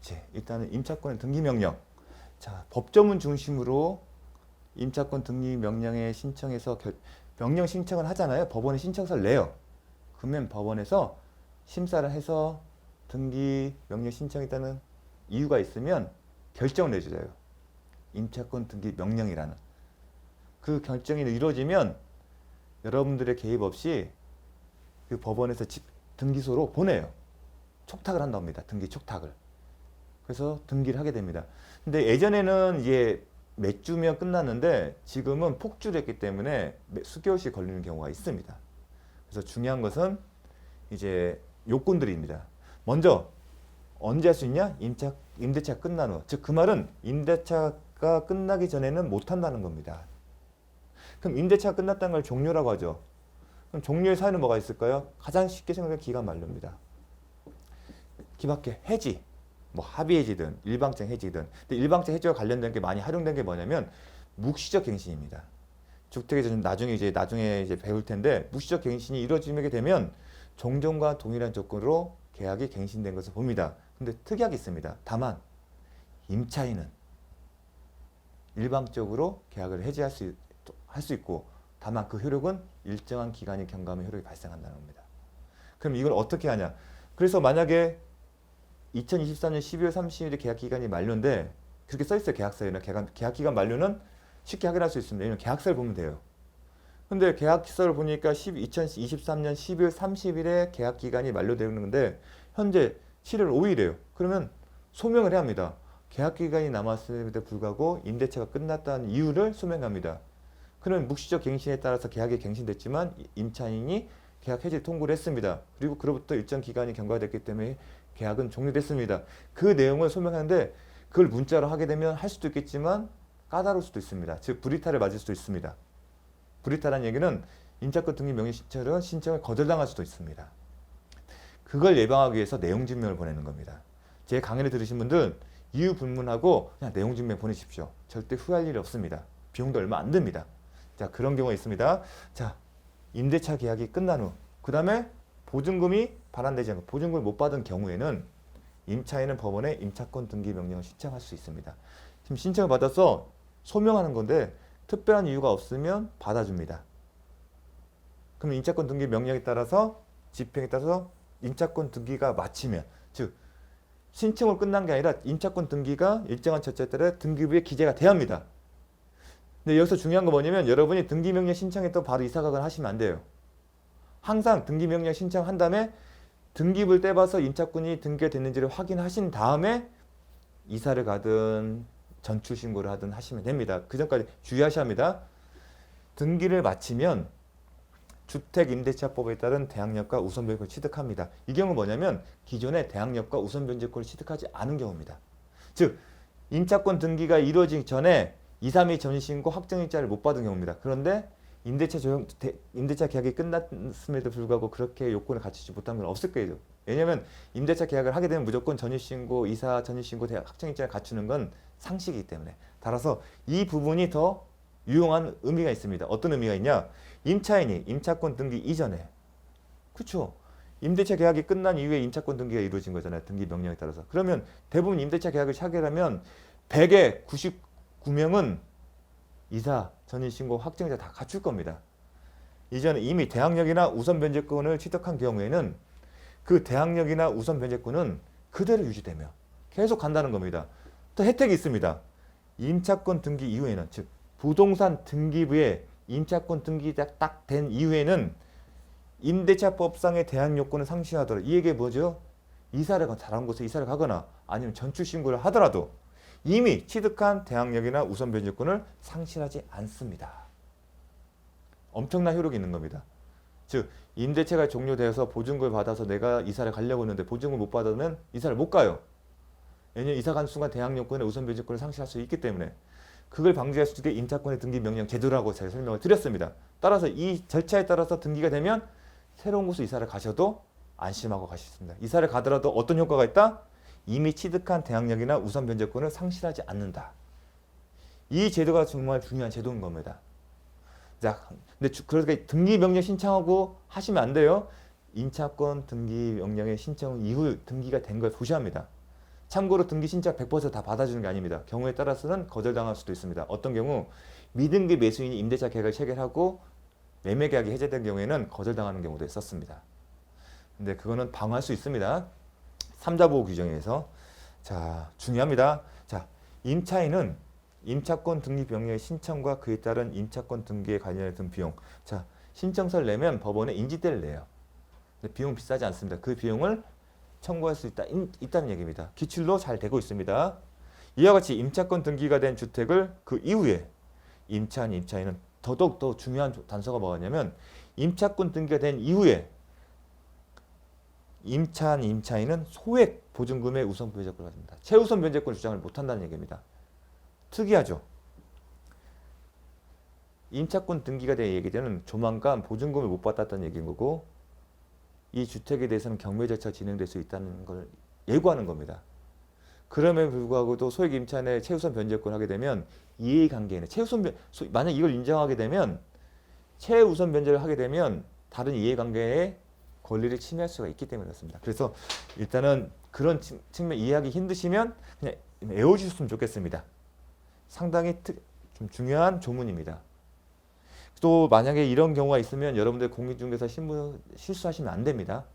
번째, 일단은 임차권의 등기 명령. 자, 법조문 중심으로 임차권 등기 명령에 신청해서 명령 신청을 하잖아요. 법원에 신청서를 내요. 그러면 법원에서 심사를 해서 등기 명령 신청했다는 이유가 있으면 결정을 내줘요. 임차권 등기 명령이라는. 그 결정이 이루어지면 여러분들의 개입 없이 그 법원에서 등기소로 보내요. 촉탁을 한다고 합니다. 등기 촉탁을. 그래서 등기를 하게 됩니다. 근데 예전에는 이게 몇 주면 끝났는데 지금은 폭주를 했기 때문에 수개월씩 걸리는 경우가 있습니다. 그래서 중요한 것은 이제 요건들입니다. 먼저 언제 할 수 있냐? 임대차 끝난 후. 즉 그 말은 임대차가 끝나기 전에는 못 한다는 겁니다. 그럼 임대차가 끝났다는 걸 종료라고 하죠. 그럼 종료의 사유는 뭐가 있을까요? 가장 쉽게 생각하면 기간 만료입니다. 기밖에 해지, 뭐 합의 해지든 일방적 해지든. 근데 일방적 해지와 관련된 게 많이 활용된 게 뭐냐면 묵시적 갱신입니다. 주택에서 좀 나중에 이제 배울 텐데 묵시적 갱신이 이루어지게 되면 종전과 동일한 조건으로 계약이 갱신된 것을 봅니다. 근데 특이하게 있습니다. 다만 임차인은 일방적으로 계약을 해지할 수 있고 다만 그 효력은 일정한 기간이 경과하면 효력이 발생한다는 겁니다. 그럼 이걸 어떻게 하냐? 그래서 만약에 2023년 12월 30일에 계약기간이 만료인데 그렇게 써있어요. 계약서에는. 계약기간 만료는 쉽게 확인할 수 있습니다. 왜냐면 계약서를 보면 돼요. 근데 계약서를 보니까 2023년 12월 30일에 계약기간이 만료되는데 현재 7월 5일이에요. 그러면 소명을 해야 합니다. 계약기간이 남았음에도 불구하고 임대차가 끝났다는 이유를 소명합니다. 그는 묵시적 갱신에 따라서 계약이 갱신됐지만 임차인이 계약 해지 통보를 했습니다. 그리고 그로부터 일정 기간이 경과됐기 때문에 계약은 종료됐습니다. 그 내용을 소명하는데 그걸 문자로 하게 되면 할 수도 있겠지만 까다로울 수도 있습니다. 즉 불이탈을 맞을 수도 있습니다. 불이탈한 얘기는 임차권 등기 명의 신청을 거절당할 수도 있습니다. 그걸 예방하기 위해서 내용증명을 보내는 겁니다. 제 강의를 들으신 분들 이유 불문하고 그냥 내용증명 보내십시오. 절대 후회할 일이 없습니다. 비용도 얼마 안 듭니다. 자, 그런 경우가 있습니다. 자, 임대차 계약이 끝난 후 그 다음에 보증금이 반환되지 않고 보증금을 못 받은 경우에는 임차인은 법원에 임차권 등기 명령을 신청할 수 있습니다. 지금 신청을 받아서 소명하는 건데 특별한 이유가 없으면 받아줍니다. 그럼 임차권 등기 명령에 따라서 집행에 따라서 임차권 등기가 마치면 즉 신청으로 끝난 게 아니라 임차권 등기가 일정한 절차에 따라 등기부에 기재가 돼야 합니다. 근데 여기서 중요한 건 뭐냐면 여러분이 등기 명령 신청했다고 바로 이사 가거나 하시면 안 돼요. 항상 등기 명령 신청한 다음에 등기부를 떼봐서 임차권이 등기가 됐는지를 확인하신 다음에 이사를 가든 전출 신고를 하든 하시면 됩니다. 그 전까지 주의하셔야 합니다. 등기를 마치면 주택임대차법에 따른 대항력과 우선변제권을 취득합니다. 이 경우는 뭐냐면 기존의 대항력과 우선변제권을 취득하지 않은 경우입니다. 즉 임차권 등기가 이루어지기 전에 2, 3일 전신고 확정일자를 못 받은 경우입니다. 그런데 임대차 계약이 끝났음에도 불구하고 그렇게 요건을 갖추지 못한 건 없을 거예요. 왜냐하면 임대차 계약을 하게 되면 무조건 전입신고, 이사 전입신고, 확정일자를 갖추는 건 상식이기 때문에. 따라서 이 부분이 더 유용한 의미가 있습니다. 어떤 의미가 있냐? 임차인이 임차권 등기 이전에 그렇죠. 임대차 계약이 끝난 이후에 임차권 등기가 이루어진 거잖아요. 등기 명령에 따라서. 그러면 대부분 임대차 계약을 체결하면 100에 99명은 이사, 전입신고, 확정일자 다 갖출 겁니다. 이전에 이미 대항력이나 우선변제권을 취득한 경우에는 그 대항력이나 우선변제권은 그대로 유지되며 계속 간다는 겁니다. 또 혜택이 있습니다. 임차권 등기 이후에는 즉 부동산 등기부에 임차권 등기가 딱 된 이후에는 임대차법상의 대항 요건을 상실하더라도 이 얘기 뭐죠? 이사를 다른 곳에 이사를 가거나 아니면 전출 신고를 하더라도 이미 취득한 대항력이나 우선 변제권을 상실하지 않습니다. 엄청난 효력이 있는 겁니다. 즉 임대차가 종료되어서 보증금을 받아서 내가 이사를 가려고 했는데 보증금을 못 받으면 이사를 못 가요. 왜냐하면 이사 간 순간 대항력권의 우선 변제권을 상실할 수 있기 때문에 그걸 방지할 수 있게 임차권의 등기 명령 제도라고 제가 설명을 드렸습니다. 따라서 이 절차에 따라서 등기가 되면 새로운 곳으로 이사를 가셔도 안심하고 가실 수 있습니다. 이사를 가더라도 어떤 효과가 있다? 이미 취득한 대항력이나 우선 변제권을 상실하지 않는다. 이 제도가 정말 중요한 제도인 겁니다. 자, 근데 그러니까 등기 명령 신청하고 하시면 안 돼요. 임차권 등기 명령의 신청 이후 등기가 된 걸 보셔야 합니다. 참고로 등기 신청 100%다 받아주는 게 아닙니다. 경우에 따라서는 거절당할 수도 있습니다. 어떤 경우 미등기 매수인이 임대차 계약을 체결하고 매매 계약이 해제된 경우에는 거절당하는 경우도 있었습니다. 근데 그거는 방어할 수 있습니다. 삼자 보호 규정에서. 자, 중요합니다. 자, 임차인은 임차권 등기 명령의 신청과 그에 따른 임차권 등기에 관련된 비용. 자, 신청서를 내면 법원에 인지대를 내요. 근데 비용 비싸지 않습니다. 그 비용을 청구할 수 있다는 얘기입니다. 기출로 잘 되고 있습니다. 이와 같이 임차권 등기가 된 주택을 그 이후에 임차인은 더더욱 더 중요한 단서가 뭐냐면 임차권 등기가 된 이후에 임차인은 소액 보증금의 우선 변제권을 가집니다. 최우선 변제권 주장을 못한다는 얘기입니다. 특이하죠. 임차권 등기가 된 얘기는 조만간 보증금을 못 받았다는 얘기인 거고 이 주택에 대해서는 경매 절차가 진행될 수 있다는 걸 예고하는 겁니다. 그럼에도 불구하고도 소액 임차인의 최우선 변제권을 하게 되면 이해관계는 만약 이걸 인정하게 되면 최우선 변제를 하게 되면 다른 이해관계의 권리를 침해할 수가 있기 때문에 그렇습니다. 그래서 일단은 그런 측면 이해하기 힘드시면 그냥 외워주셨으면 좋겠습니다. 상당히 좀 중요한 조문입니다. 또 만약에 이런 경우가 있으면 여러분들 공인중개사 신분 실수하시면 안 됩니다.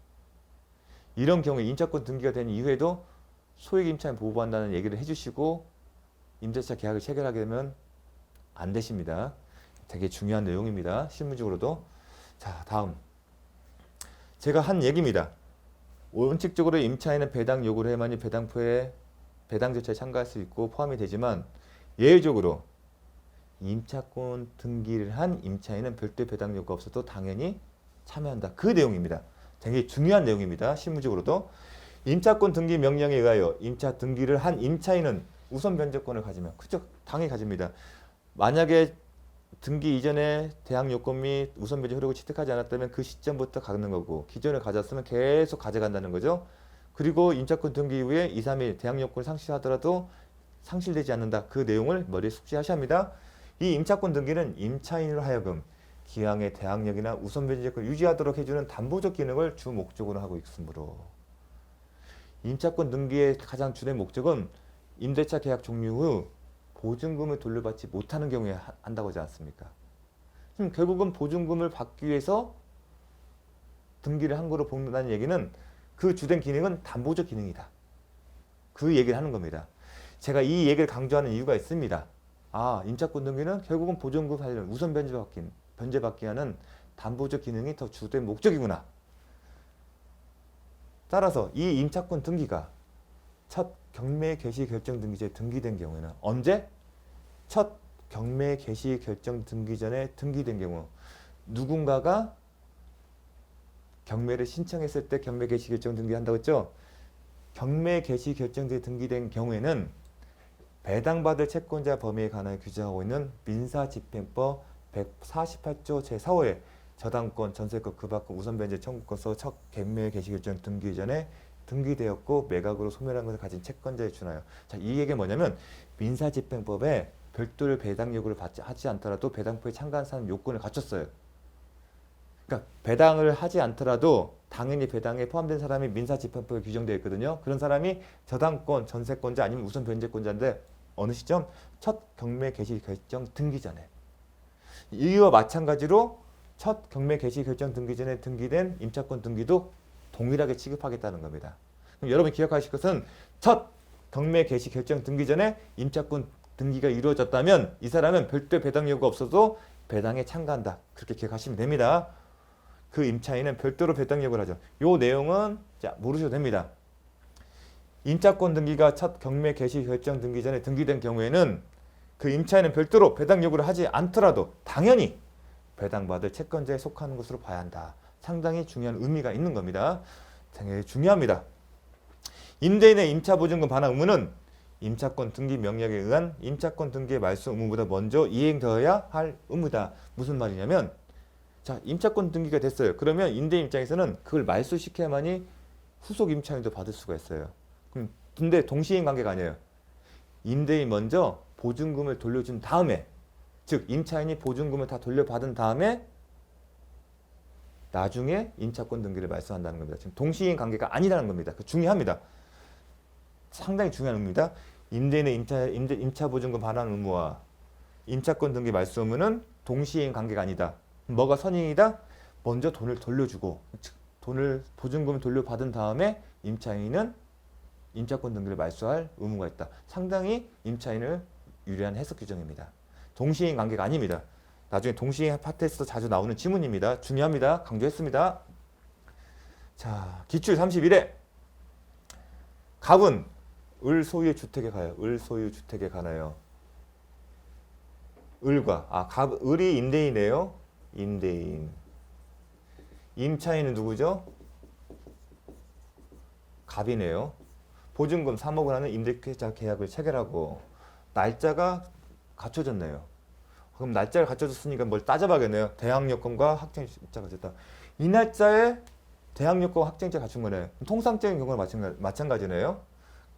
이런 경우에 임차권 등기가 된 이후에도 소액 임차인 보호한다는 얘기를 해주시고 임대차 계약을 체결하게 되면 안 되십니다. 되게 중요한 내용입니다. 실무적으로도. 자, 다음. 제가 한 얘기입니다. 원칙적으로 임차인은 배당 요구를 해야만이 배당포에 배당 절차에 참가할 수 있고 포함이 되지만 예외적으로 임차권 등기를 한 임차인은 별도의 배당 요구가 없어도 당연히 참여한다. 그 내용입니다. 되게 중요한 내용입니다. 실무적으로도. 임차권 등기 명령에 의하여 임차 등기를 한 임차인은 우선 변제권을 가지면 그죠? 당연히 가집니다. 만약에 등기 이전에 대항 요건 및 우선 변제 효력을 취득하지 않았다면 그 시점부터 갖는 거고 기존에 가졌으면 계속 가져간다는 거죠. 그리고 임차권 등기 이후에 2, 3일 대항 요건을 상실하더라도 상실되지 않는다. 그 내용을 머리에 숙지하셔야 합니다. 이 임차권 등기는 임차인으로 하여금 기왕의 대항력이나 우선 변제권을 유지하도록 해주는 담보적 기능을 주 목적으로 하고 있으므로 임차권 등기의 가장 주된 목적은 임대차 계약 종료 후 보증금을 돌려받지 못하는 경우에 한다고 하지 않습니까? 그럼 결국은 보증금을 받기 위해서 등기를 한 거로 본다는 얘기는 그 주된 기능은 담보적 기능이다. 그 얘기를 하는 겁니다. 제가 이 얘기를 강조하는 이유가 있습니다. 아, 임차권 등기는 결국은 보증금 관련 우선 변제받기 하는 담보적 기능이 더 주된 목적이구나. 따라서 이 임차권 등기가 첫 경매 개시 결정 등기제에 등기된 경우에는 언제? 첫 경매 개시 결정 등기 전에 등기된 경우 누군가가 경매를 신청했을 때 경매 개시 결정 등기한다고 했죠? 경매 개시 결정제에 등기된 경우에는 배당받을 채권자 범위에 관하여 규정하고 있는 민사집행법 148조 제4호에 저당권, 전세권, 그 밖의 우선 변제 청구권서 첫 경매 개시 결정 등기 전에 등기되었고 매각으로 소멸한 것을 가진 채권자에 준하여. 자, 이 얘기가 뭐냐면 민사집행법에 별도의 배당 요구를 하지 않더라도 배당포에 참가한 사람 요건을 갖췄어요. 그러니까 배당을 하지 않더라도 당연히 배당에 포함된 사람이 민사집행법에 규정되어 있거든요. 그런 사람이 저당권, 전세권자 아니면 우선 변제권자인데 어느 시점? 첫 경매 개시 결정 등기 전에. 이와 마찬가지로 첫 경매 개시 결정 등기 전에 등기된 임차권 등기도 동일하게 취급하겠다는 겁니다. 그럼 여러분이 기억하실 것은 첫 경매 개시 결정 등기 전에 임차권 등기가 이루어졌다면 이 사람은 별도의 배당 요구가 없어도 배당에 참가한다. 그렇게 기억하시면 됩니다. 그 임차인은 별도로 배당 요구를 하죠. 이 내용은 자, 모르셔도 됩니다. 임차권 등기가 첫 경매 개시 결정 등기 전에 등기된 경우에는 그 임차인은 별도로 배당 요구를 하지 않더라도 당연히 배당받을 채권자에 속하는 것으로 봐야 한다. 상당히 중요한 의미가 있는 겁니다. 되게 중요합니다. 임대인의 임차보증금 반환 의무는 임차권 등기 명령에 의한 임차권 등기의 말소 의무보다 먼저 이행되어야 할 의무다. 무슨 말이냐면 자, 임차권 등기가 됐어요. 그러면 임대인 입장에서는 그걸 말소시켜야만이 후속 임차인도 받을 수가 있어요. 근데 동시행 관계가 아니에요. 임대인이 먼저 보증금을 돌려준 다음에 즉 임차인이 보증금을 다 돌려받은 다음에 나중에 임차권 등기를 말소한다는 겁니다. 지금 동시행 관계가 아니라는 겁니다. 중요합니다. 상당히 중요한 의무입니다. 임대인의 임차 보증금 반환 의무와 임차권 등기 말소 의무는 동시행 관계가 아니다. 뭐가 선행이다? 먼저 돈을 돌려주고 돈을 보증금을 돌려받은 다음에 임차인은 임차권 등기를 말소할 의무가 있다. 상당히 임차인을 유리한 해석 규정입니다. 동시행 관계가 아닙니다. 나중에 동시행 파트에서 자주 나오는 지문입니다. 중요합니다. 강조했습니다. 자, 기출 31회. 갑은 을 소유의 주택에 가요. 을 소유 주택에 가나요? 을과 을이 임대인이에요. 임대인. 임차인은 누구죠? 갑이네요. 보증금 3억을 하는 임대차 계약을 체결하고 날짜가 갖춰졌네요. 그럼 날짜를 갖춰졌으니까 뭘 따져봐야겠네요. 대항 요건과 확정일자가 갖췄다. 이 날짜에 대항 요건과 확정일자 갖춘 거네요. 통상적인 경우는 마찬가지네요.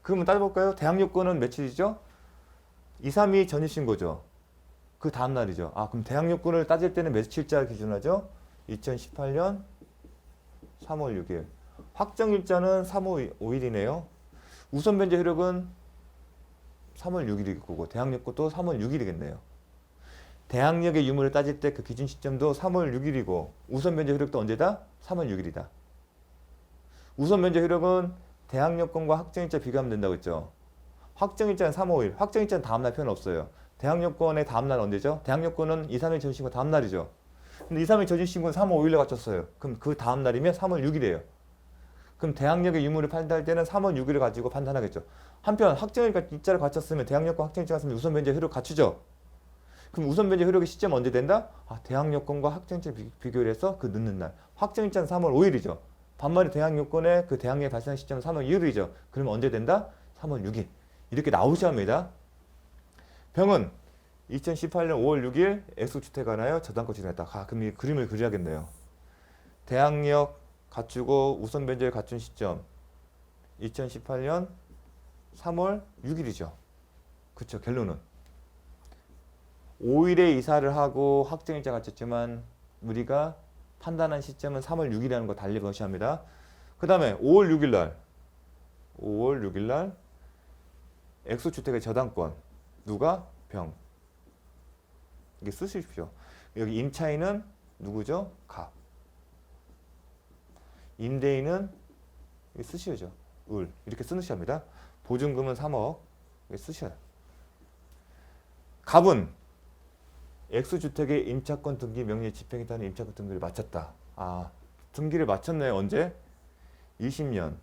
그러면 따져볼까요? 대항 요건은 며칠이죠? 2, 3이 전입신고죠. 그 다음 날이죠. 그럼 대항 요건을 따질 때는 며칠자를 기준하죠? 2018년 3월 6일. 확정일자는 3월 5일이네요. 우선 변제 효력은 3월 6일일 거고 대항 요건도 3월 6일이겠네요. 대항력의 유무를 따질 때 그 기준 시점도 3월 6일이고 우선 변제 효력도 언제다? 3월 6일이다. 우선 변제 효력은 대항력권과 확정일자 비교하면 된다고 했죠. 확정일자는 3월 5일, 확정일자는 다음날 표현 없어요. 대항력권의 다음날 언제죠? 대항력권은 2, 3일 전신고 다음날이죠. 근데 2, 3일 전신고는 3월 5일에 갖췄어요. 그럼 그 다음날이면 3월 6일이에요. 그럼 대항력의 유무를 판단할 때는 3월 6일을 가지고 판단하겠죠. 한편 확정일자를 갖췄으면 대항력권 확정일자 같으면 우선 변제 효력 갖추죠. 그럼 우선 변제 효력의 시점은 언제 된다? 대항요건과 확정일자를 비교를 해서 그 늦는 날. 확정일자는 3월 5일이죠. 반면에 대항요건의 그 대항력이 발생한 시점은 3월 2일이죠. 그러면 언제 된다? 3월 6일. 이렇게 나오셔야 합니다. 병은 2018년 5월 6일 X주택 하나요? 저당권 진행했다. 그럼 이 그림을 그려야겠네요. 대항력 갖추고 우선 변제를 갖춘 시점 2018년 3월 6일이죠. 그쵸? 결론은 5일에 이사를 하고 확정일자 갖췄지만 우리가 판단한 시점은 3월 6일이라는 거 달리 보셔야 합니다. 그 다음에 5월 6일 날 X주택의 저당권 누가? 병. 이게 쓰십시오. 여기 임차인은 누구죠? 갑. 임대인은 쓰셔야죠. 을. 이렇게 쓰셔야 합니다. 보증금은 3억. 쓰셔야. 갑은 X주택의 임차권 등기 명령 집행에 따른 임차권 등기를 마쳤다. 등기를 마쳤네요. 언제? 2020년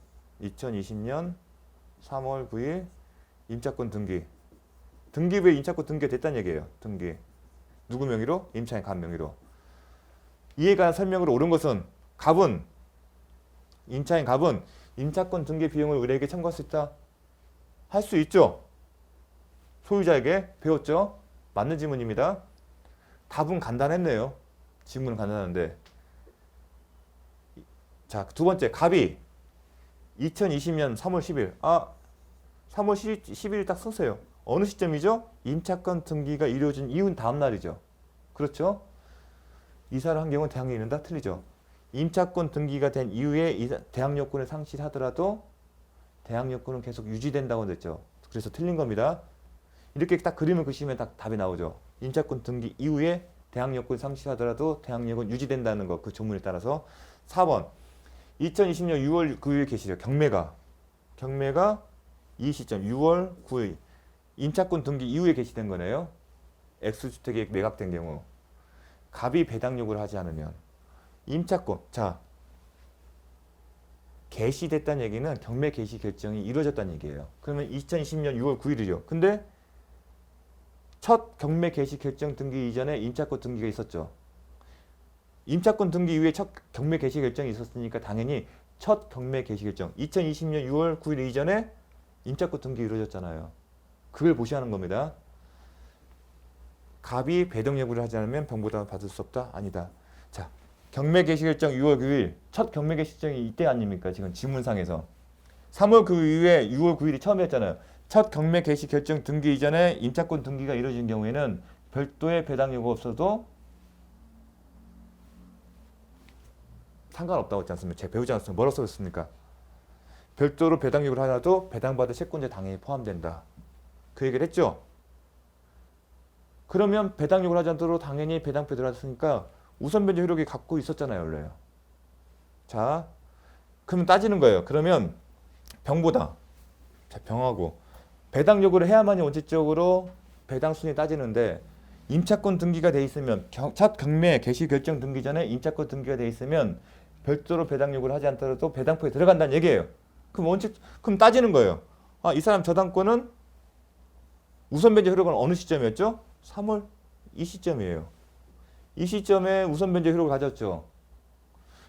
3월 9일 임차권 등기. 등기부에 임차권 등기가 됐다는 얘기예요. 등기. 누구 명의로? 임차인 갑 명의로. 이에 관한 설명으로 옳은 것은 임차인 갑은 임차권 등기 비용을 의뢰에게 청구할 수 있다. 할 수 있죠. 소유자에게 배웠죠. 맞는 지문입니다. 답은 간단했네요. 지문은 간단한데. 자, 두 번째 갑이 2020년 3월 10일 3월 10일 딱 쓰세요. 어느 시점이죠? 임차권 등기가 이루어진 이후 다음 날이죠. 그렇죠? 이사를 한 경우는 대항력이 있는다? 틀리죠. 임차권 등기가 된 이후에 대항력권을 상실하더라도 대항력권은 계속 유지된다고 했죠. 그래서 틀린 겁니다. 이렇게 딱 그림을 그리시면 딱 답이 나오죠. 임차권 등기 이후에 대항력권 상실하더라도 대항력은 유지된다는 거, 그 조문에 따라서. 4번 2020년 6월 9일 게시죠. 경매가 이 시점 6월 9일 임차권 등기 이후에 게시된 거네요. X주택이 매각된 경우 갑이 배당 요구를 하지 않으면 임차권, 자, 개시됐다는 얘기는 경매 개시 결정이 이루어졌다는 얘기예요. 그러면 2020년 6월 9일이죠. 근데 첫 경매 개시 결정 등기 이전에 임차권 등기가 있었죠. 임차권 등기 이후에 첫 경매 개시 결정이 있었으니까 당연히 첫 경매 개시 결정 2020년 6월 9일 이전에 임차권 등기 이루어졌잖아요. 그걸 보셔야 하는 겁니다. 갑이 배당 요구를 하지 않으면 병보답을 받을 수 없다? 아니다. 자, 경매 개시 결정 6월 9일 첫 경매 개시 결정이 이때 아닙니까? 지금 지문상에서 3월 그 이후에 6월 9일이 처음이었잖아요. 첫 경매 개시 결정 등기 이전에 임차권 등기가 이루어진 경우에는 별도의 배당 요구 없어도 상관없다고 했지 않습니까? 제가 배우지 않았으면 뭐라고 써있습니까? 별도로 배당 요구를 하나도 배당받을 채권자에 당연히 포함된다. 그 얘기를 했죠. 그러면 배당 요구를 하지 않도록 당연히 배당표에 들어갔으니까 우선 변제 효력이 갖고 있었잖아요, 원래요. 자, 그럼 따지는 거예요. 그러면 병보다, 자, 병하고 배당 요구를 해야만이 원칙적으로 배당 순위 따지는데 임차권 등기가 돼 있으면 첫 경매 개시 결정 등기 전에 임차권 등기가 돼 있으면 별도로 배당 요구를 하지 않더라도 배당표에 들어간다는 얘기예요. 그럼 따지는 거예요. 아, 이 사람 저당권은 우선 변제 효력은 어느 시점이었죠? 3월 이 시점이에요. 이 시점에 우선 변제 효력을 가졌죠.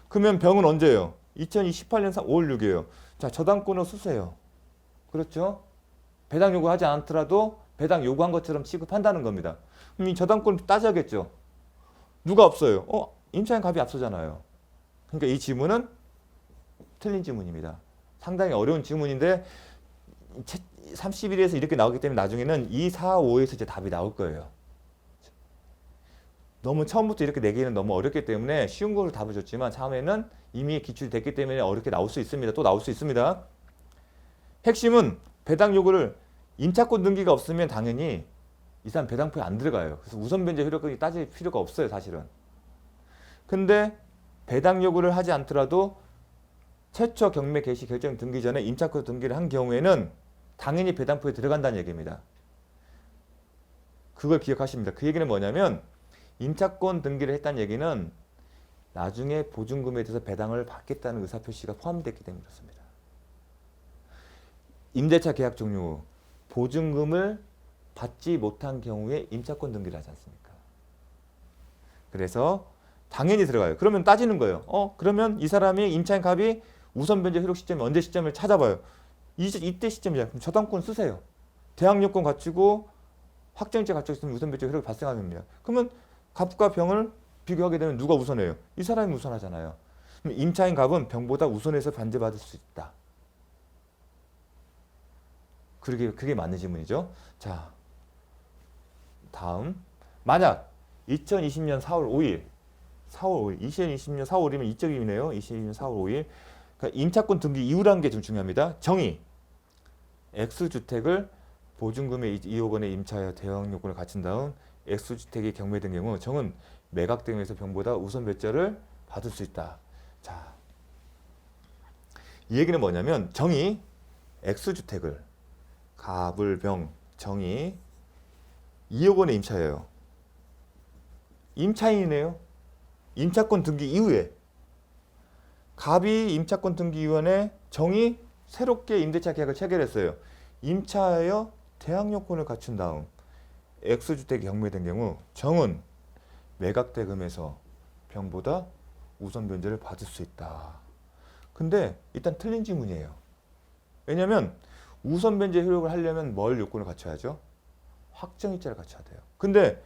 그러면 병은 언제예요? 2028년 5월 6일이에요. 자, 저당권을 수수해요. 그렇죠? 배당 요구하지 않더라도 배당 요구한 것처럼 취급한다는 겁니다. 그럼 이 저당권 따져야겠죠. 누가 없어요? 임차인 갑이 앞서잖아요. 그러니까 이 지문은 틀린 지문입니다. 상당히 어려운 지문인데 31에서 이렇게 나오기 때문에 나중에는 2, 4, 5에서 이제 답이 나올 거예요. 너무 처음부터 이렇게 내기는 너무 어렵기 때문에 쉬운 거로 답을 줬지만 처음에는 이미 기출이 됐기 때문에 어렵게 나올 수 있습니다. 또 나올 수 있습니다. 핵심은 배당 요구를 임차권 등기가 없으면 당연히 이 사람 배당표에 안 들어가요. 그래서 우선 변제 효력이 따질 필요가 없어요, 사실은. 근데 배당 요구를 하지 않더라도 최초 경매 개시 결정 등기 전에 임차권 등기를 한 경우에는 당연히 배당표에 들어간다는 얘기입니다. 그걸 기억하십니다. 그 얘기는 뭐냐면 임차권 등기를 했다는 얘기는 나중에 보증금에 대해서 배당을 받겠다는 의사표시가 포함됐기 때문에 그렇습니다. 임대차 계약 종료 후 보증금을 받지 못한 경우에 임차권 등기를 하지 않습니까? 그래서 당연히 들어가요. 그러면 따지는 거예요. 그러면 이 사람이 임차인 갑이 우선 변제 효력 시점이 언제 시점을 찾아봐요. 이때 시점이야. 그럼 저당권 쓰세요. 대항 요건 갖추고 확정일자 갖추고 있으면 우선 변제 효력이 발생합니다. 그러면 갑과 병을 비교하게 되면 누가 우선해요? 이 사람이 우선하잖아요. 그럼 임차인 갑은 병보다 우선해서 반제받을 수 있다. 그게 맞는 질문이죠. 자, 다음. 만약 2020년 4월 5일 2020년 4월 5일이면 이적이네요. 2020년 4월 5일. 그러니까 임차권 등기 이후라는 게 좀 중요합니다. 정의. X주택을 보증금의 2억 원에 임차하여 대항 요건을 갖춘 다음 X주택이 경매된 경우 정은 매각대금에서 병보다 우선 배제를 받을 수 있다. 자, 이 얘기는 뭐냐면 정의 X주택을 갑을 병 정의 2억 원에 임차해요. 임차인이네요. 임차권 등기 이후에 갑이 임차권 등기위원회 정이 새롭게 임대차 계약을 체결했어요. 임차하여 대항 요건을 갖춘 다음 X주택이 경매된 경우 정은 매각대금에서 병보다 우선 변제를 받을 수 있다. 근데 일단 틀린 지문이에요. 왜냐하면 우선 변제 효력을 하려면 뭘 요건을 갖춰야죠? 확정일자를 갖춰야 돼요. 근데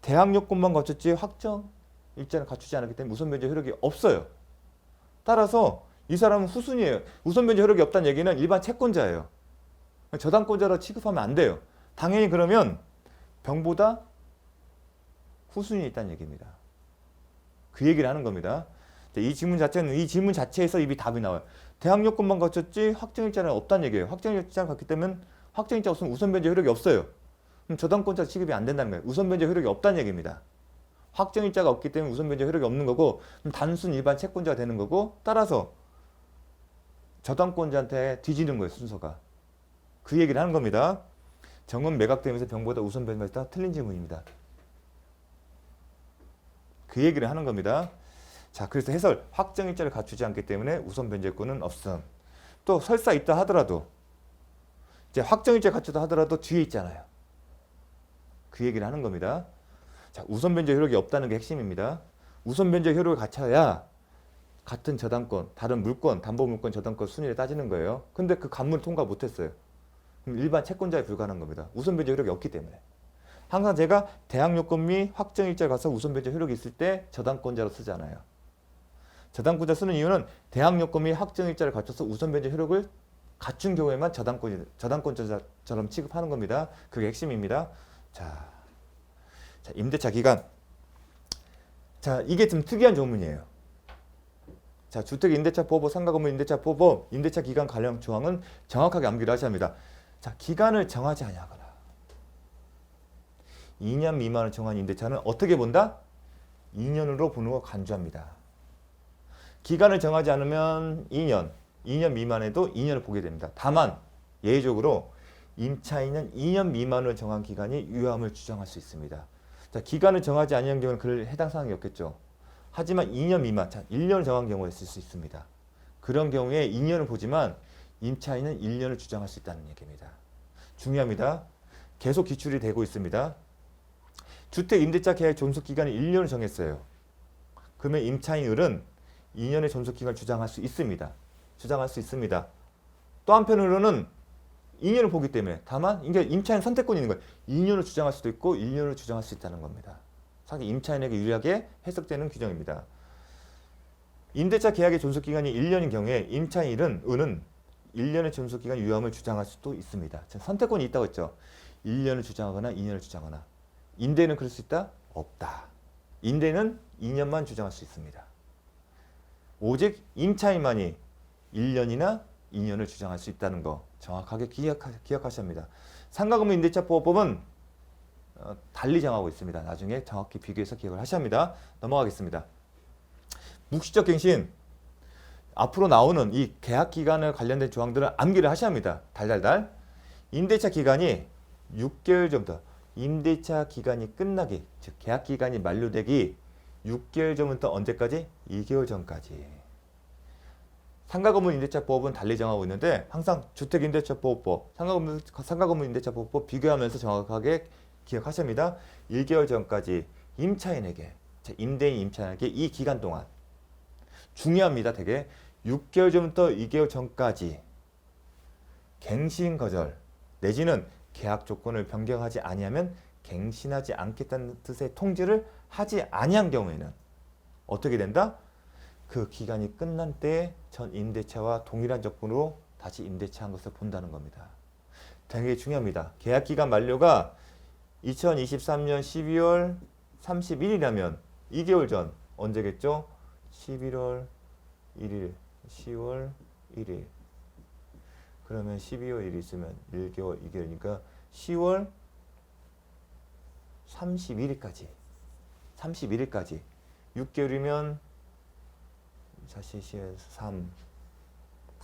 대항 요건만 갖췄지 확정일자를 갖추지 않았기 때문에 우선 변제 효력이 없어요. 따라서 이 사람은 후순위예요. 우선 변제 효력이 없다는 얘기는 일반 채권자예요. 저당권자로 취급하면 안 돼요. 당연히 그러면 병보다 후순위에 있다는 얘기입니다. 그 얘기를 하는 겁니다. 이 질문 자체에서 이미 답이 나와요. 대항 요건만 갖췄지 확정일자는 없다는 얘기예요. 확정일자를 갖기 때문에 확정일자 없으면 우선 변제 효력이 없어요. 그럼 저당권자 취급이 안 된다는 거예요. 우선 변제 효력이 없다는 얘기입니다. 확정일자가 없기 때문에 우선 변제 효력이 없는 거고 그럼 단순 일반 채권자가 되는 거고 따라서 저당권자한테 뒤지는 거예요. 순서가. 그 얘기를 하는 겁니다. 정은 매각되면서 병보다 우선 변제가 있다. 틀린 질문입니다. 그 얘기를 하는 겁니다. 자, 그래서 해설 확정일자를 갖추지 않기 때문에 우선 변제권은 없음. 또 설사 있다 하더라도 이제 확정일자 갖추다 하더라도 뒤에 있잖아요. 그 얘기를 하는 겁니다. 자, 우선 변제 효력이 없다는 게 핵심입니다. 우선 변제 효력을 갖춰야 같은 저당권, 다른 물권, 담보물권, 저당권 순위를 따지는 거예요. 근데 그 관문을 통과 못했어요. 그럼 일반 채권자에 불과한 겁니다. 우선 변제 효력이 없기 때문에. 항상 제가 대항 요건 및 확정일자를 가서 우선 변제 효력이 있을 때 저당권자로 쓰잖아요. 저당권자 쓰는 이유는 대항 요건 및 확정일자를 갖춰서 우선 변제 효력을 갖춘 경우에만 저당권자처럼 취급하는 겁니다. 그게 핵심입니다. 자, 임대차 기간. 자, 이게 좀 특이한 조문이에요. 자, 주택임대차보호법, 상가건물임대차보호법, 임대차 기간 관련 조항은 정확하게 암기를 하셔야 합니다. 자, 기간을 정하지 아니하거나 2년 미만을 정한 임대차는 어떻게 본다? 2년으로 보는 거 간주합니다. 기간을 정하지 않으면 2년 미만에도 2년을 보게 됩니다. 다만 예외적으로 임차인은 2년 미만을 정한 기간이 유효함을 주장할 수 있습니다. 자, 기간을 정하지 아니한 경우는 그럴 해당 사항이 없겠죠. 하지만 2년 미만, 자, 1년을 정한 경우가 있을 수 있습니다. 그런 경우에 2년을 보지만 임차인은 1년을 주장할 수 있다는 얘기입니다. 중요합니다. 계속 기출이 되고 있습니다. 주택임대차 계약 존속기간이 1년을 정했어요. 그러면 임차인은 2년의 존속기간을 주장할 수 있습니다. 또 한편으로는 2년을 보기 때문에 다만 이게 임차인 선택권이 있는 거예요. 2년을 주장할 수도 있고 1년을 주장할 수 있다는 겁니다. 상당히 임차인에게 유리하게 해석되는 규정입니다. 임대차 계약의 존속기간이 1년인 경우에 임차인은 1년의 존속기간 유효함을 주장할 수도 있습니다. 선택권이 있다고 했죠. 1년을 주장하거나 2년을 주장하거나. 임대인은 그럴 수 있다? 없다. 임대인은 2년만 주장할 수 있습니다. 오직 임차인만이 1년이나 2년을 주장할 수 있다는 거 정확하게 기억하셔야 합니다. 상가건물 임대차보호법은 달리 정하고 있습니다. 나중에 정확히 비교해서 기억을 하셔야 합니다. 넘어가겠습니다. 묵시적 갱신, 앞으로 나오는 이 계약 기간에 관련된 조항들은 암기를 하셔야 합니다. 달달달. 임대차 기간이 6개월 전부터 임대차 기간이 끝나기, 즉 계약 기간이 만료되기 6개월 전부터 언제까지? 2개월 전까지. 상가건물 임대차보호법은 달리 정하고 있는데 항상 주택임대차보호법, 상가건물 임대차보호법 비교하면서 정확하게 기억하셔야 합니다. 1개월 전까지 임차인에게, 임대인 임차인에게 이 기간 동안 중요합니다. 되게 6개월 전부터 2개월 전까지 갱신 거절 내지는 계약 조건을 변경하지 아니하면 갱신하지 않겠다는 뜻의 통지를 하지 아니한 경우에는 어떻게 된다? 그 기간이 끝난 때에 전 임대차와 동일한 조건으로 다시 임대차한 것을 본다는 겁니다. 되게 중요합니다. 계약 기간 만료가 2023년 12월 31일이라면 2개월 전 언제겠죠? 11월 1일, 10월 1일. 그러면 12월 1일 있으면 1개월, 2개월이니까 10월 31일까지. 6개월이면 사실 3,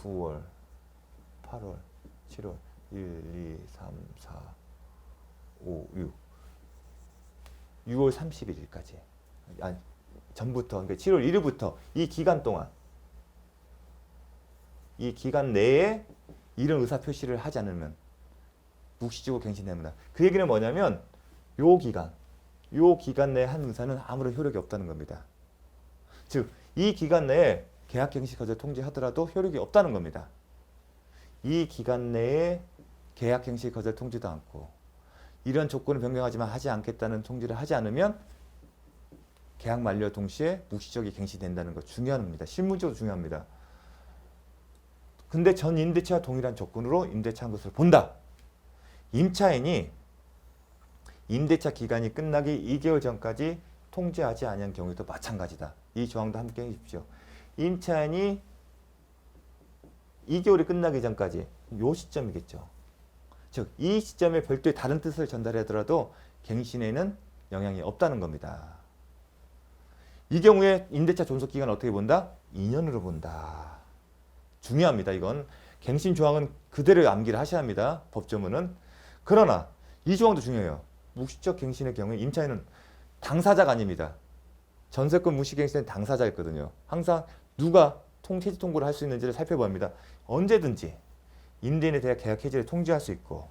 9월, 8월, 7월, 1, 2, 3, 4, 5, 6. 6월 31일까지. 아니, 전부터, 그러니까 7월 1일부터 이 기간 동안, 이 기간 내에 이런 의사표시를 하지 않으면 묵시적으로 갱신됩니다. 그 얘기는 뭐냐면 요 기간 내에 한 의사는 아무런 효력이 없다는 겁니다. 즉, 이 기간 내에 계약 갱신 거절 통지하더라도 효력이 없다는 겁니다. 이 기간 내에 계약 갱신 거절 통지도 않고 이런 조건을 변경하지만 하지 않겠다는 통지를 하지 않으면 계약 만료 동시에 묵시적이 갱신된다는 거 중요합니다. 실무적으로 중요합니다. 근데 전 임대차와 동일한 조건으로 임대차한 것을 본다. 임차인이 임대차 기간이 끝나기 2개월 전까지 통지하지 아니한 경우에도 마찬가지다. 이 조항도 함께 해주십시오. 임차인이 2개월이 끝나기 전까지 요 시점이겠죠. 즉, 이 시점에 별도의 다른 뜻을 전달하더라도 갱신에는 영향이 없다는 겁니다. 이 경우에 임대차 존속기간을 어떻게 본다? 2년으로 본다. 중요합니다. 이건 갱신 조항은 그대로 암기를 하셔야 합니다. 법조문은. 그러나 이 조항도 중요해요. 묵시적 갱신의 경우에 임차인은 당사자가 아닙니다. 전세권 묵시갱신은 당사자였거든요. 항상 누가 해지 통보를 할 수 있는지를 살펴봅니다. 언제든지 임대인에 대한 계약 해지를 통지할 수 있고,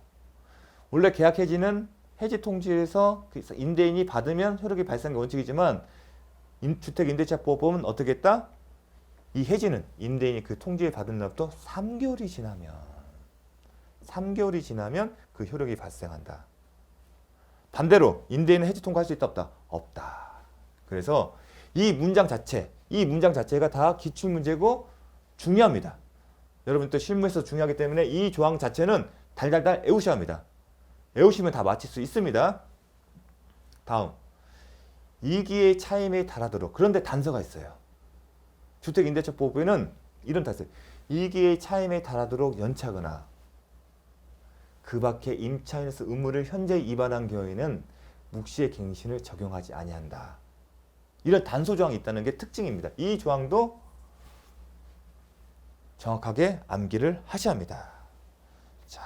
원래 계약 해지는 해지 통지에서 임대인이 받으면 효력이 발생의 원칙이지만 주택임대차보호법은 어떻게 했다? 이 해지는 임대인이 그 통지를 받은 날부터 3개월이 지나면 그 효력이 발생한다. 반대로 임대인은 해지 통과할 수 있다 없다? 없다. 그래서 이 문장 자체가 다 기출문제고 중요합니다. 여러분 또 실무에서 중요하기 때문에 이 조항 자체는 달달달 외우셔야 합니다. 외우시면 다 맞힐 수 있습니다. 다음, 이기의 차임에 달하도록. 그런데 단서가 있어요. 주택임대차보호법에는 이런 다 있어요. 이기의 차임에 달하도록 연차하거나 그 밖에 임차인으로서 의무를 현재 위반한 경우에는 묵시의 갱신을 적용하지 아니한다. 이런 단서 조항이 있다는 게 특징입니다. 이 조항도 정확하게 암기를 하셔야 합니다. 자,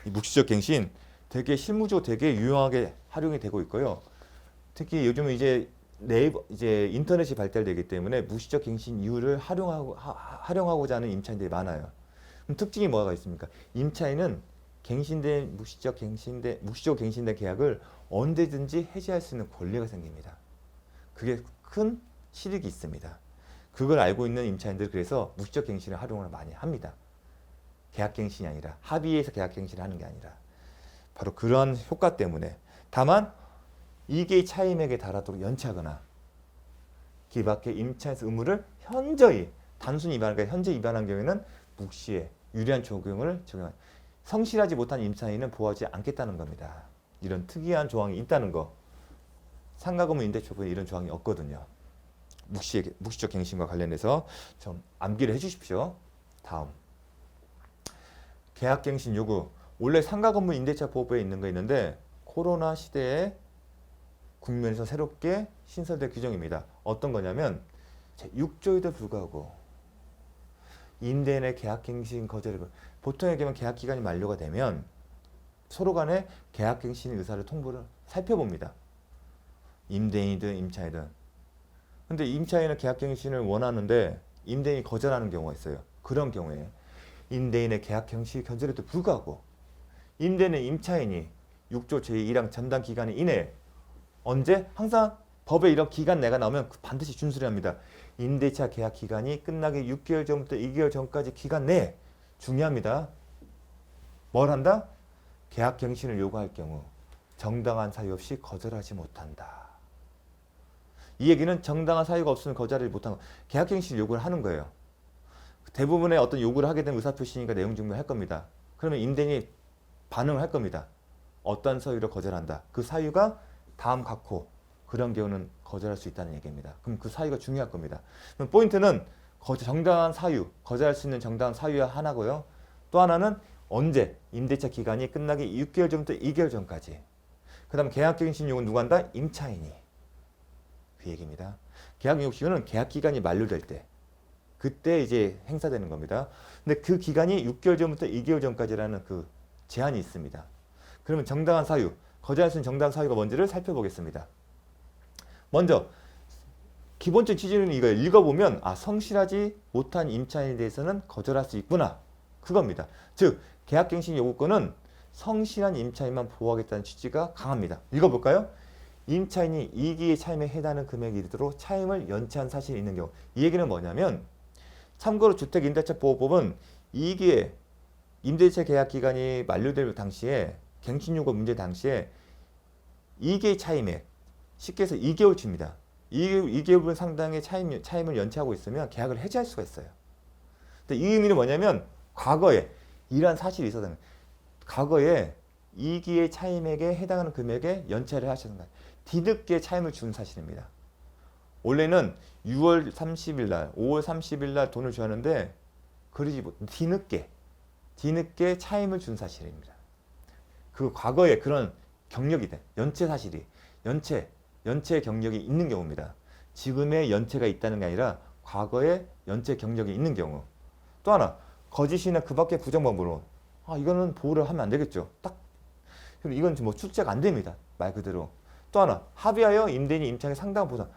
이 묵시적 갱신 되게 실무적으로 되게 유용하게 활용이 되고 있고요. 특히 요즘은 이제 이제 인터넷이 발달되기 때문에 묵시적 갱신 이유를 활용하고자 하는 임차인들이 많아요. 그럼 특징이 뭐가 있습니까? 임차인은 묵시적 갱신된 계약을 언제든지 해지할 수 있는 권리가 생깁니다. 그게 큰 실익이 있습니다. 그걸 알고 있는 임차인들 그래서 묵시적 갱신을 활용을 많이 합니다. 계약갱신이 아니라 합의해서 계약갱신을 하는 게 아니라 바로 그러한 효과 때문에 다만 이게 차임액에 달하도록 연차하거나 그 밖에 임차인의 의무를 단순히 현재 위반한 경우에는 묵시에 유리한 적용을 적용한 성실하지 못한 임차인은 보호하지 않겠다는 겁니다. 이런 특이한 조항이 있다는 거. 상가건물 임대차법에 이런 조항이 없거든요. 묵시적 갱신과 관련해서 좀 암기를 해주십시오. 다음 계약갱신 요구. 원래 상가건물 임대차법에 있는 거 있는데 코로나 시대에 국면에서 새롭게 신설된 규정입니다. 어떤 거냐면 6조에도 불구하고 임대인의 계약갱신 거절을 보통 얘기하면 계약기간이 만료가 되면 서로 간에 계약갱신 의사를 통보를 살펴봅니다. 임대인이든 임차인이든. 근데 임차인은 계약갱신을 원하는데 임대인이 거절하는 경우가 있어요. 그런 경우에 임대인의 계약갱신 거절에도 불구하고 임대인은 임차인이 6조 제1항 전담 기간 이내에 언제? 항상 법에 이런 기간 내가 나오면 반드시 준수를 합니다. 임대차 계약 기간이 끝나기 6개월 전부터 2개월 전까지 기간 내에 중요합니다. 뭘 한다? 계약 갱신을 요구할 경우 정당한 사유 없이 거절하지 못한다. 이 얘기는 정당한 사유가 없으면 거절하지 못한 거. 계약 갱신을 요구를 하는 거예요. 대부분의 어떤 요구를 하게 되면 의사표시니까 내용 증명을 할 겁니다. 그러면 임대인이 반응을 할 겁니다. 어떤 사유로 거절한다. 그 사유가 다음 각호 그런 경우는 거절할 수 있다는 얘기입니다. 그럼 그 사유가 중요할 겁니다. 그럼 포인트는 정당한 사유, 거절할 수 있는 정당한 사유가 하나고요. 또 하나는 언제? 임대차 기간이 끝나기 6개월 전부터 2개월 전까지. 그 다음 계약갱신 요구는 누가 한다? 임차인이. 그 얘기입니다. 계약갱신 계약 기간이 만료될 때 그때 이제 행사되는 겁니다. 근데 그 기간이 6개월 전부터 2개월 전까지라는 그 제한이 있습니다. 그러면 정당한 사유, 거절할 수 있는 정당한 사유가 뭔지를 살펴보겠습니다. 먼저 기본적 취지는 이거예요. 읽어보면 성실하지 못한 임차인에 대해서는 거절할 수 있구나. 그겁니다. 즉 계약갱신 요구권은 성실한 임차인만 보호하겠다는 취지가 강합니다. 읽어볼까요? 임차인이 이기의 차임에 해당하는 금액에 이르도록 차임을 연체한 사실이 있는 경우. 이 얘기는 뭐냐면 참고로 주택임대차보호법은 이기의 임대차 계약 기간이 만료될 당시에 갱신요구 문제 당시에 2개의 차임액, 쉽게 해서 2개월치입니다. 2개월 상당의 차임을 연체하고 있으면 계약을 해지할 수가 있어요. 근데 이 의미는 뭐냐면 과거에 이러한 사실이 있었다는 거예요. 과거에 2기의 차임액에 해당하는 금액에 연체를 하셨습니다. 뒤늦게 차임을 준 사실입니다. 원래는 6월 30일 날, 5월 30일 날 돈을 주었는데 그러지 못 뒤늦게 차임을 준 사실입니다. 그 과거에 그런 경력이 돼. 연체 사실이. 연체 경력이 있는 경우입니다. 지금의 연체가 있다는 게 아니라 과거에 연체 경력이 있는 경우. 또 하나, 거짓이나 그 밖의 부정범으로. 이거는 보호를 하면 안 되겠죠. 이건 뭐 출제가 안 됩니다. 말 그대로. 또 하나, 합의하여 임대인이 임차인에 상당한 보상.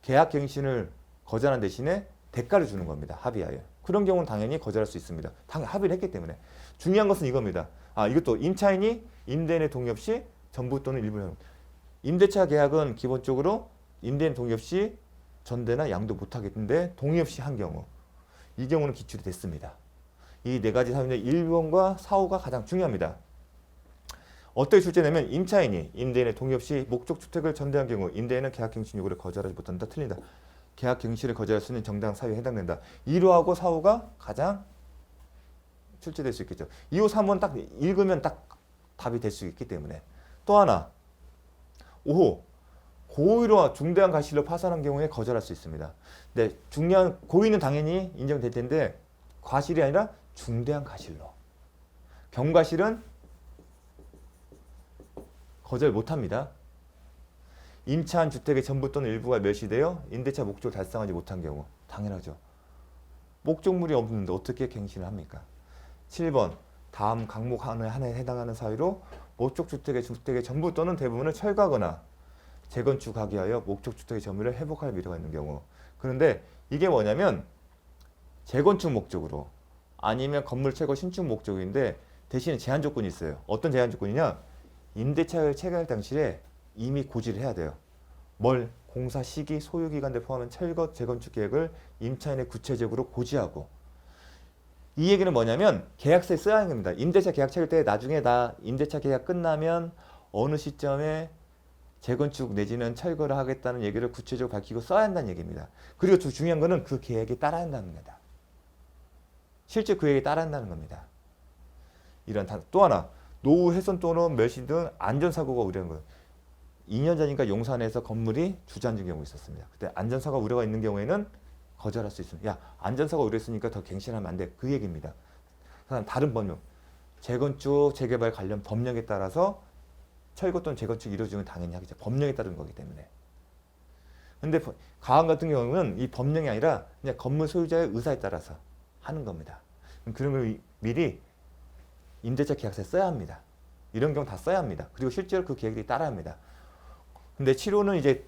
계약 갱신을 거절한 대신에 대가를 주는 겁니다. 합의하여. 그런 경우는 당연히 거절할 수 있습니다. 합의를 했기 때문에. 중요한 것은 이겁니다. 이것도 임차인이 임대인의 동의 없이 전부 또는 일부를 임대차 계약은 기본적으로 임대인 동의 없이 전대나 양도 못하겠는데 동의 없이 한 경우 이 경우는 기출이 됐습니다. 이 네 가지 사유 중 1번과 4호가 가장 중요합니다. 어떻게 출제되면 임차인이 임대인의 동의 없이 목적 주택을 전대한 경우 임대인은 계약갱신 요구를 거절하지 못한다. 틀린다. 계약갱신을 거절할 수 있는 정당한 사유에 해당된다. 1호하고 4호가 가장 출제될 수 있겠죠. 2호, 3호는 딱 읽으면 딱 답이 될 수 있기 때문에. 또 하나 5호 고의로 중대한 과실로 파산한 경우에 거절할 수 있습니다. 근데 중요한 고의는 당연히 인정될 텐데 과실이 아니라 중대한 과실로. 경과실은 거절 못합니다. 임차한 주택의 전부 또는 일부가 멸시되어 임대차 목적을 달성하지 못한 경우. 당연하죠. 목적물이 없는데 어떻게 갱신을 합니까? 7번 다음 항목 하나에 해당하는 사유로 목적 주택의 전부 또는 대부분을 철거하거나 재건축하기 위하여 목적 주택의 점유를 회복할 필요가 있는 경우. 그런데 이게 뭐냐면 재건축 목적으로 아니면 건물 철거 신축 목적인데 대신에 제한 조건이 있어요. 어떤 제한 조건이냐? 임대차를 체결할 당시에 이미 고지를 해야 돼요. 뭘? 공사 시기, 소요 기간을 포함한 철거 재건축 계획을 임차인에 구체적으로 고지하고. 이 얘기는 뭐냐면 계약서에 써야 하는 겁니다. 임대차 계약 체결 때 나중에 나 임대차 계약 끝나면 어느 시점에 재건축 내지는 철거를 하겠다는 얘기를 구체적으로 밝히고 써야 한다는 얘기입니다. 그리고 중요한 거는 그 계획에 따라야 한다는 겁니다. 실제 그 계획에 따라야 한다는 겁니다. 또 하나 노후 훼손 또는 멸시 등 안전사고가 우려하는 거예요. 2년 전인가 용산에서 건물이 주저앉은 경우가 있었습니다. 그때 안전사고가 우려가 있는 경우에는 거절할 수 있습니다. 야, 안전사고가 우려했으니까 더 갱신하면 안 돼. 그 얘기입니다. 다른 법령, 재건축, 재개발 관련 법령에 따라서 철거 또는 재건축이 이루어지면 당연히 하겠죠. 법령에 따른 거기 때문에. 근데 가왕 같은 경우는 이 법령이 아니라 그냥 건물 소유자의 의사에 따라서 하는 겁니다. 그런 걸 미리 임대차 계약서에 써야 합니다. 이런 경우 다 써야 합니다. 그리고 실제로 그 계획들이 따라야 합니다. 근데 치료는 이제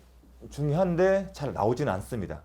중요한데 잘 나오지는 않습니다.